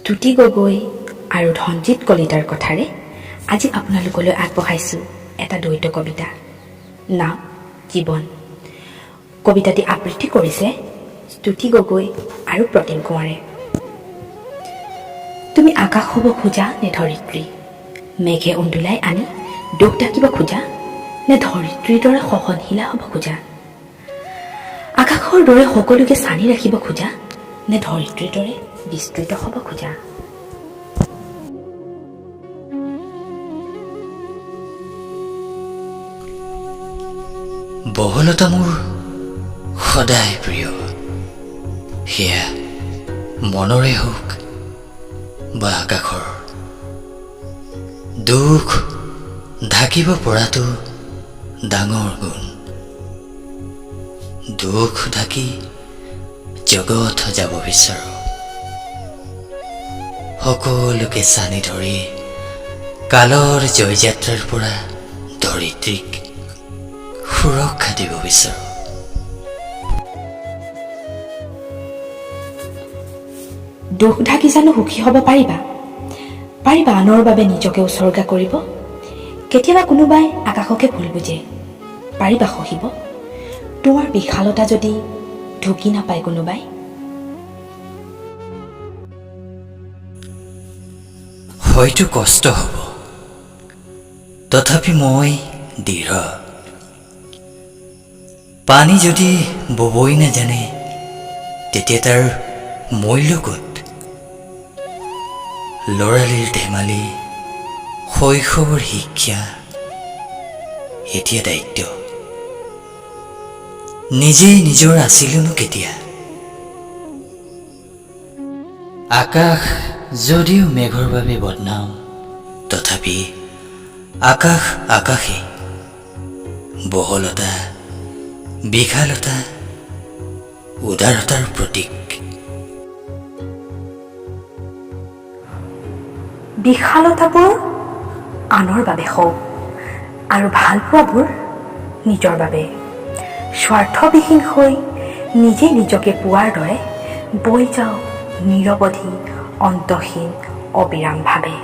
স্তুতি গগৈ আৰু ধনজিৎ কলিতাৰ কথাৰে আজি আপোনালোকলৈ আগবঢ়াইছোঁ এটা দ্বৈত কবিতা নাম জীৱন। কবিতাটি আবৃত্তি কৰিছে স্তুতি গগৈ আৰু প্ৰতিম কুমাৰে। তুমি আকাশ হ'ব খোজা নে ধৰিত্ৰী, মেঘে উন্দোলাই আনি দুখ ডাকিব খোজা নে ধৰিত্ৰীৰ দৰে সহনশীলা হ'ব খোজা, আকাশৰ দৰে সকলোকে চানি ৰাখিব খোজা নে ধৰিত্ৰীৰ দৰে বিস্তৃত হ'ব খোজা। বহলতা মোৰ সদায় প্ৰিয়, সেয়া মনৰে হওক বা আকাশৰ। দুখ ঢাকিব পৰাটো ডাঙৰ গুণ, দুখ ঢাকি জগত যাব বিচাৰোঁ। সকলোকে চানি ধৰি কালৰ জয়যাত্ৰাৰ পৰা ধৰিত্ৰীক সুৰক্ষা দিব বিচাৰোঁ। দুখ ঢাকি জানো সুখী হ'ব পাৰিবা? পাৰিবা আনৰ বাবে নিজকে উচৰ্গা কৰিব? কেতিয়াবা কোনোবাই আকাশকে ভুল বুজে, পাৰিবা সহিব তোমাৰ বিশালতা যদি ঢুকি নাপায় কোনোবাই? হয়তো কষ্ট হ'ব, তথাপি মই দৃঢ়। পানী যদি ববই নাজানে তেতিয়া তাৰ মূল্য ক'ত? ল'ৰালিৰ ধেমালি, শৈশৱৰ শিক্ষা, এতিয়া দায়িত্ব। নিজেই নিজৰ আছিলোনো কেতিয়া? আকাশ যদিও মেঘৰ বাবে বদনাম, তথাপি আকাশ আকাশে। বহলতা, বিশালতা, উদাৰতাৰ প্ৰতীক। বিশালতাবোৰ আনৰ বাবে হওক আৰু ভালপোৱাবোৰ নিজৰ বাবে। স্বাৰ্থবিহীন হৈ নিজে নিজকে পোৱাৰ দৰে বৈ যাওঁ নিৰৱধি অন্তহীন অবিৰামভাৱে।